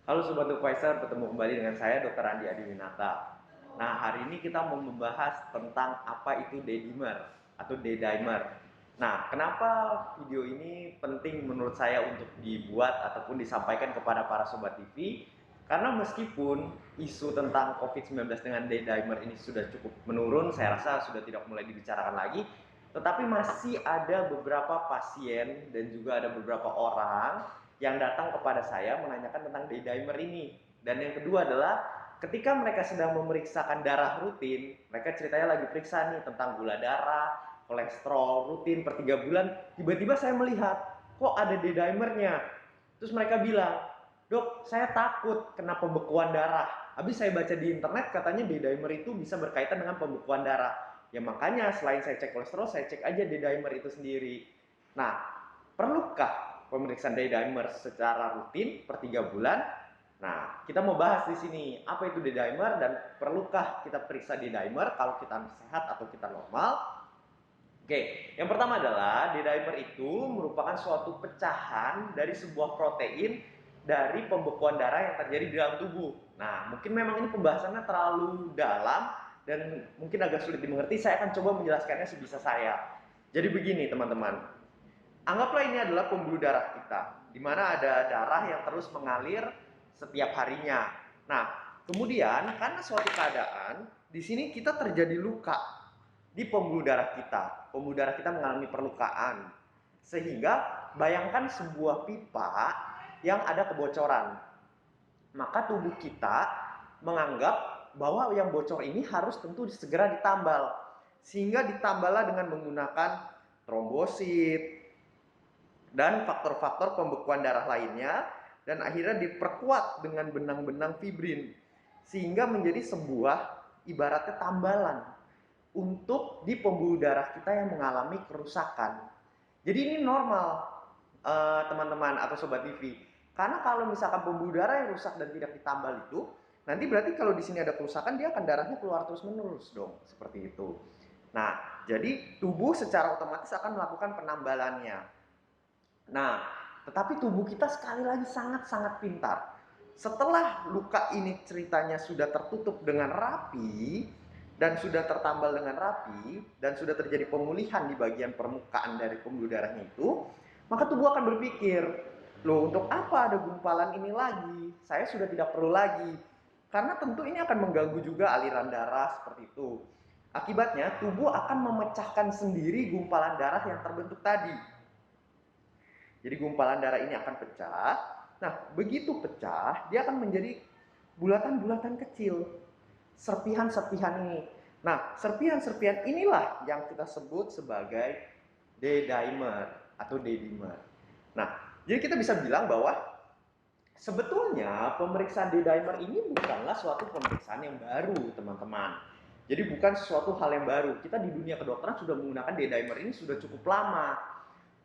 Halo Sobat Advisor, bertemu kembali dengan saya Dr. Andi Adiwinata. Nah, hari ini kita mau membahas tentang apa itu D-dimer atau D-dimer. Nah, kenapa video ini penting menurut saya untuk dibuat ataupun disampaikan kepada para Sobat TV? Karena meskipun isu tentang COVID-19 dengan D-dimer ini sudah cukup menurun, saya rasa sudah tidak mulai dibicarakan lagi, tetapi masih ada beberapa pasien dan juga ada beberapa orang yang datang kepada saya menanyakan tentang D-dimer ini. Dan yang kedua adalah ketika mereka sedang memeriksakan darah rutin, mereka ceritanya lagi periksa nih tentang gula darah, kolesterol rutin per 3 bulan, tiba-tiba saya melihat kok ada D-dimernya. Terus mereka bilang, "Dok, saya takut kena pembekuan darah." Habis saya baca di internet katanya D-dimer itu bisa berkaitan dengan pembekuan darah. Ya makanya selain saya cek kolesterol, saya cek aja D-dimer itu sendiri. Nah, perlukah pemeriksaan D-dimer secara rutin per 3 bulan? Nah, kita mau bahas di sini apa itu D-dimer dan perlukah kita periksa D-dimer kalau kita sehat atau kita normal. Oke, yang pertama adalah D-dimer itu merupakan suatu pecahan dari sebuah protein dari pembekuan darah yang terjadi di dalam tubuh. Nah, mungkin memang ini pembahasannya terlalu dalam dan mungkin agak sulit dimengerti. Saya akan coba menjelaskannya sebisa saya. Jadi begini teman-teman, anggaplah ini adalah pembuluh darah kita, di mana ada darah yang terus mengalir setiap harinya. Nah, kemudian karena suatu keadaan, di sini kita terjadi luka di pembuluh darah kita. Pembuluh darah kita mengalami perlukaan. Sehingga bayangkan sebuah pipa yang ada kebocoran. Maka tubuh kita menganggap bahwa yang bocor ini harus tentu segera ditambal. Sehingga ditamballah dengan menggunakan trombosit, dan faktor-faktor pembekuan darah lainnya, dan akhirnya diperkuat dengan benang-benang fibrin sehingga menjadi sebuah ibaratnya tambalan untuk di pembuluh darah kita yang mengalami kerusakan. Jadi ini normal teman-teman atau Sobat TV, karena kalau misalkan pembuluh darah yang rusak dan tidak ditambal itu, nanti berarti kalau di sini ada kerusakan dia akan darahnya keluar terus menerus dong, seperti itu. Nah, jadi tubuh secara otomatis akan melakukan penambalannya. Nah, tetapi tubuh kita sekali lagi sangat-sangat pintar. Setelah luka ini ceritanya sudah tertutup dengan rapi dan sudah tertambal dengan rapi dan sudah terjadi pemulihan di bagian permukaan dari pembuluh darahnya itu, maka tubuh akan berpikir, loh untuk apa ada gumpalan ini lagi? Saya sudah tidak perlu lagi. Karena tentu ini akan mengganggu juga aliran darah seperti itu. Akibatnya tubuh akan memecahkan sendiri gumpalan darah yang terbentuk tadi. Jadi gumpalan darah ini akan pecah. Nah, begitu pecah, dia akan menjadi bulatan-bulatan kecil. Serpihan-serpihan ini. Nah, serpihan-serpihan inilah yang kita sebut sebagai D-dimer atau D-dimer. Nah, jadi kita bisa bilang bahwa sebetulnya pemeriksaan D-dimer ini bukanlah suatu pemeriksaan yang baru, teman-teman. Jadi bukan sesuatu hal yang baru. Kita di dunia kedokteran sudah menggunakan D-dimer ini sudah cukup lama.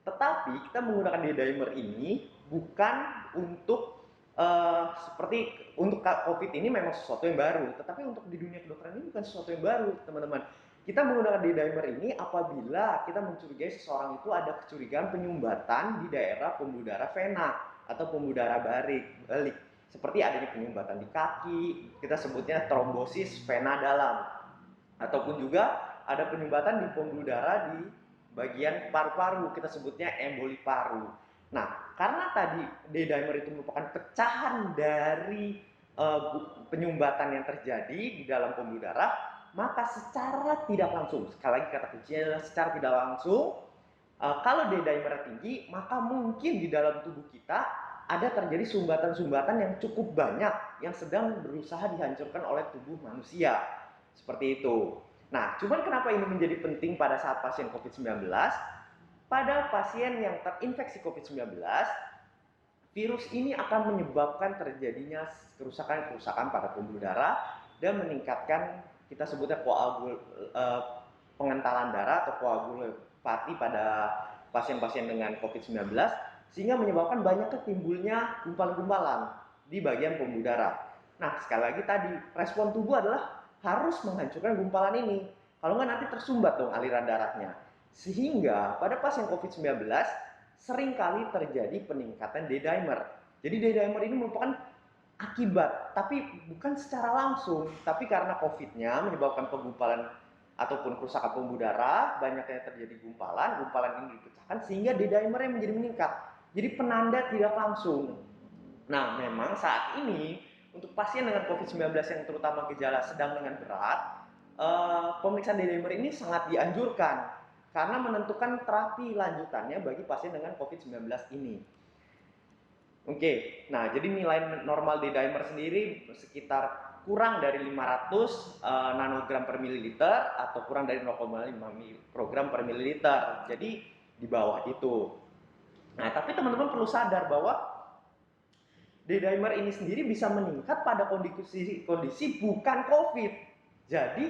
Tetapi kita menggunakan D-dimer ini bukan untuk seperti untuk COVID ini memang sesuatu yang baru, tetapi untuk di dunia kedokteran ini bukan sesuatu yang baru, teman-teman. Kita menggunakan D-dimer ini apabila kita mencurigai seseorang itu ada kecurigaan penyumbatan di daerah pembuluh darah vena atau pembuluh darah balik, seperti adanya penyumbatan di kaki, kita sebutnya trombosis vena dalam, ataupun juga ada penyumbatan di pembuluh darah di bagian paru-paru, kita sebutnya emboli paru. Nah, karena tadi D-dimer itu merupakan pecahan dari penyumbatan yang terjadi di dalam pembuluh darah, maka secara tidak langsung, sekali lagi kata kuncinya, secara tidak langsung, kalau D-dimer tinggi, maka mungkin di dalam tubuh kita ada terjadi sumbatan-sumbatan yang cukup banyak yang sedang berusaha dihancurkan oleh tubuh manusia. Seperti itu. Nah, cuman kenapa ini menjadi penting pada saat pasien COVID-19? Pada pasien yang terinfeksi COVID-19, virus ini akan menyebabkan terjadinya kerusakan-kerusakan pada pembuluh darah dan meningkatkan kita sebutnya pengentalan darah atau koagulopati pada pasien-pasien dengan COVID-19 sehingga menyebabkan banyaknya timbulnya gumpalan-gumpalan di bagian pembuluh darah. Nah, sekali lagi tadi respon tubuh adalah harus menghancurkan gumpalan ini. Kalau nggak nanti tersumbat dong aliran darahnya. Sehingga pada pasien COVID-19 seringkali terjadi peningkatan D-dimer. Jadi D-dimer ini merupakan akibat, tapi bukan secara langsung, tapi karena COVID-nya menyebabkan penggumpalan ataupun kerusakan pembuluh darah, banyaknya terjadi gumpalan, gumpalan ini dipecahkan sehingga D-dimernya menjadi meningkat. Jadi penanda tidak langsung. Nah, memang saat ini untuk pasien dengan COVID-19 yang terutama gejala sedang dengan berat, pemeriksaan D-dimer ini sangat dianjurkan karena menentukan terapi lanjutannya bagi pasien dengan COVID-19 ini. Oke, nah jadi nilai normal D-dimer sendiri sekitar kurang dari 500 nanogram per mililiter atau kurang dari 0,5 mikrogram per mililiter. Jadi di bawah itu. Nah, tapi teman-teman perlu sadar bahwa D-dimer ini sendiri bisa meningkat pada kondisi bukan COVID. Jadi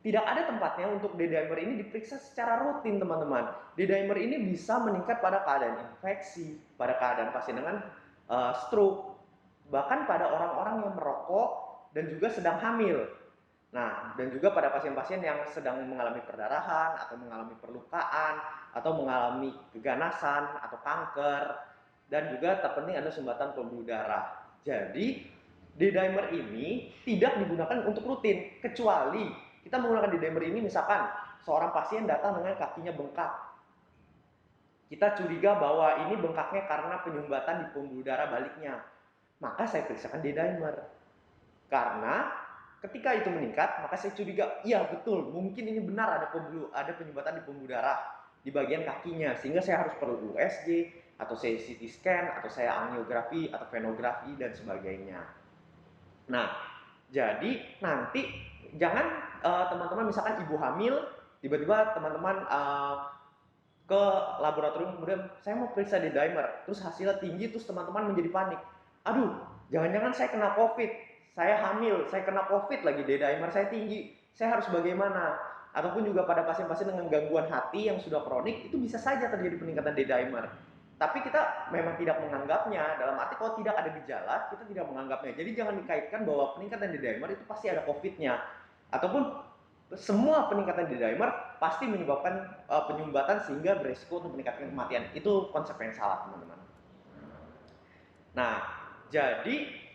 tidak ada tempatnya untuk D-dimer ini diperiksa secara rutin, teman-teman. D-dimer ini bisa meningkat pada keadaan infeksi, pada keadaan pasien dengan stroke, bahkan pada orang-orang yang merokok dan juga sedang hamil. Nah, dan juga pada pasien-pasien yang sedang mengalami perdarahan atau mengalami perlukaan atau mengalami keganasan atau kanker, dan juga terpenting ada sumbatan pembuluh darah. Jadi, D-dimer ini tidak digunakan untuk rutin, kecuali kita menggunakan D-dimer ini misalkan seorang pasien datang dengan kakinya bengkak. Kita curiga bahwa ini bengkaknya karena penyumbatan di pembuluh darah baliknya. Maka saya periksakan D-dimer. Karena ketika itu meningkat, maka saya curiga, iya betul, mungkin ini benar ada penyumbatan di pembuluh darah di bagian kakinya, sehingga saya harus perlu USG, atau saya CT scan, atau saya angiografi, atau venografi, dan sebagainya. Nah, jadi nanti jangan teman-teman misalkan ibu hamil, tiba-tiba teman-teman ke laboratorium, kemudian saya mau periksa D-dimer, terus hasilnya tinggi, terus teman-teman menjadi panik. Aduh, jangan-jangan saya kena COVID, saya hamil, saya kena COVID lagi, D-dimer saya tinggi, saya harus bagaimana? Ataupun juga pada pasien-pasien dengan gangguan hati yang sudah kronik, itu bisa saja terjadi peningkatan D-dimer. Tapi kita memang tidak menganggapnya, dalam arti kalau tidak ada gejala, kita tidak menganggapnya. Jadi jangan dikaitkan bahwa peningkatan D-dimer itu pasti ada COVID-nya. Ataupun semua peningkatan D-dimer pasti menyebabkan penyumbatan sehingga beresiko untuk meningkatkan kematian. Itu konsep yang salah, teman-teman. Nah, jadi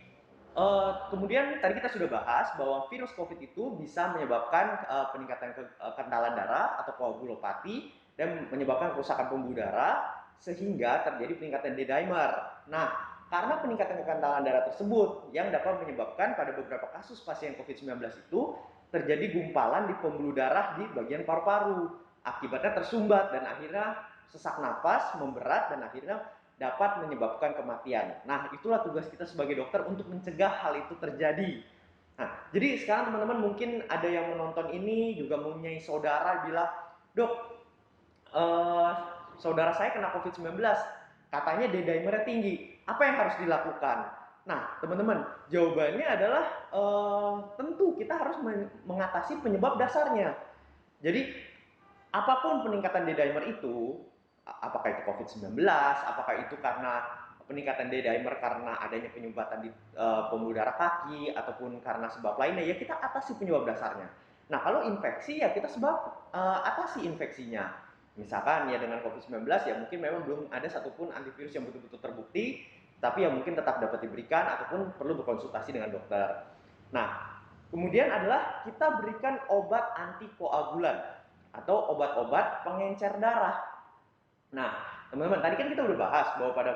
kemudian tadi kita sudah bahas bahwa virus COVID itu bisa menyebabkan peningkatan kekentalan darah atau koagulopati dan menyebabkan kerusakan pembuluh darah sehingga terjadi peningkatan D-dimer. Nah, karena peningkatan kekentalan darah tersebut yang dapat menyebabkan pada beberapa kasus pasien COVID-19 itu terjadi gumpalan di pembuluh darah di bagian paru-paru. Akibatnya tersumbat dan akhirnya sesak nafas, memberat, dan akhirnya dapat menyebabkan kematian. Nah, itulah tugas kita sebagai dokter untuk mencegah hal itu terjadi. Nah, jadi sekarang teman-teman mungkin ada yang menonton ini juga mempunyai saudara bilang, dok, saudara saya kena COVID-19, katanya D-dimernya tinggi, apa yang harus dilakukan? Nah, teman-teman, jawabannya adalah tentu kita harus mengatasi penyebab dasarnya. Jadi, apapun peningkatan D-dimer itu, apakah itu COVID-19, apakah itu karena peningkatan D-dimer karena adanya penyumbatan di pembuluh darah kaki, ataupun karena sebab lainnya, ya kita atasi penyebab dasarnya. Nah, kalau infeksi, ya kita atasi infeksinya. Misalkan ya dengan COVID-19, ya mungkin memang belum ada satupun antivirus yang betul-betul terbukti, tapi yang mungkin tetap dapat diberikan ataupun perlu berkonsultasi dengan dokter. Nah, kemudian adalah kita berikan obat antikoagulan atau obat-obat pengencer darah. Nah, teman-teman, tadi kan kita udah bahas bahwa pada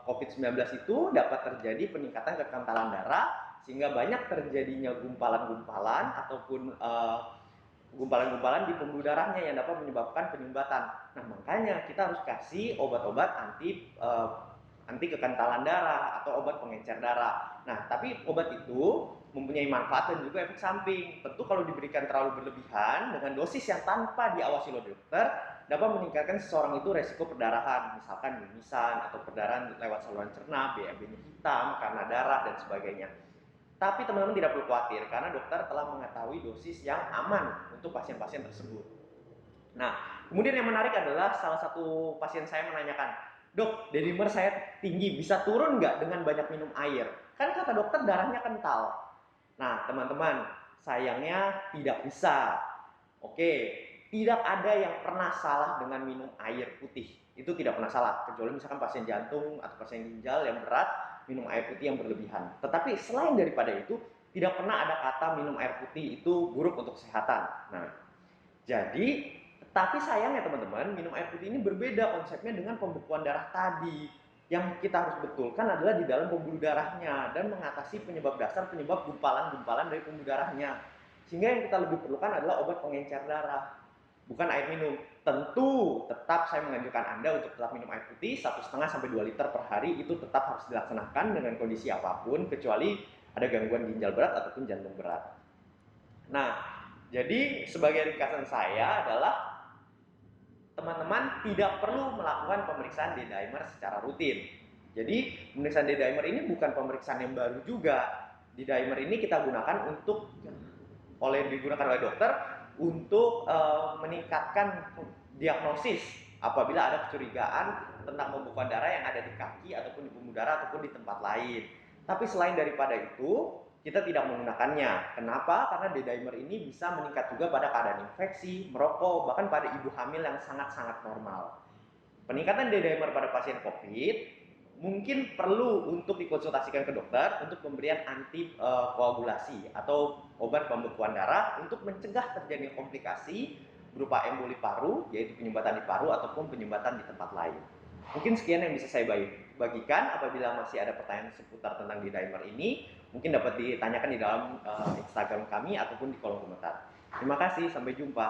COVID-19 itu dapat terjadi peningkatan kekentalan darah sehingga banyak terjadinya gumpalan-gumpalan ataupun gumpalan-gumpalan di pembuluh darahnya yang dapat menyebabkan penyumbatan. Nah, makanya kita harus kasih obat-obat anti kekentalan darah atau obat pengencer darah. Nah, tapi obat itu mempunyai manfaat dan juga efek samping. Tentu kalau diberikan terlalu berlebihan dengan dosis yang tanpa diawasi oleh dokter dapat meningkatkan seseorang itu resiko perdarahan, misalkan mimisan atau perdarahan lewat saluran cerna, BAB-nya hitam karena darah dan sebagainya. Tapi teman-teman tidak perlu khawatir karena dokter telah mengetahui dosis yang aman untuk pasien-pasien tersebut. Nah, kemudian yang menarik adalah salah satu pasien saya menanyakan, dok, D-dimer saya tinggi, bisa turun nggak dengan banyak minum air? Kan kata dokter darahnya kental. Nah, teman-teman, sayangnya tidak bisa. Oke, tidak ada yang pernah salah dengan minum air putih. Itu tidak pernah salah, kecuali misalkan pasien jantung atau pasien ginjal yang berat, minum air putih yang berlebihan. Tetapi selain daripada itu, tidak pernah ada kata minum air putih itu buruk untuk kesehatan. Nah, jadi, tapi sayangnya teman-teman, minum air putih ini berbeda konsepnya dengan pembekuan darah tadi. Yang kita harus betulkan adalah di dalam pembuluh darahnya dan mengatasi penyebab dasar, penyebab gumpalan-gumpalan dari pembuluh darahnya. Sehingga yang kita lebih perlukan adalah obat pengencer darah, bukan air minum. Tentu tetap saya menganjurkan Anda untuk tetap minum air putih 1,5 sampai 2 liter per hari, itu tetap harus dilaksanakan dengan kondisi apapun, kecuali ada gangguan ginjal berat ataupun jantung berat. Nah, jadi sebagai ringkasan saya adalah teman-teman tidak perlu melakukan pemeriksaan D-dimer secara rutin. Jadi pemeriksaan D-dimer ini bukan pemeriksaan yang baru juga. D-dimer ini kita gunakan digunakan oleh dokter untuk meningkatkan diagnosis apabila ada kecurigaan tentang pembekuan darah yang ada di kaki ataupun di pembuluh darah ataupun di tempat lain. Tapi selain daripada itu, kita tidak menggunakannya. Kenapa? Karena D-dimer ini bisa meningkat juga pada keadaan infeksi, merokok, bahkan pada ibu hamil yang sangat-sangat normal. Peningkatan D-dimer pada pasien COVID mungkin perlu untuk dikonsultasikan ke dokter untuk pemberian antikoagulasi atau obat pembekuan darah untuk mencegah terjadinya komplikasi berupa emboli paru, yaitu penyumbatan di paru ataupun penyumbatan di tempat lain. Mungkin sekian yang bisa saya bagikan. Apabila masih ada pertanyaan seputar tentang D-dimer ini, mungkin dapat ditanyakan di dalam Instagram kami ataupun di kolom komentar. Terima kasih, sampai jumpa.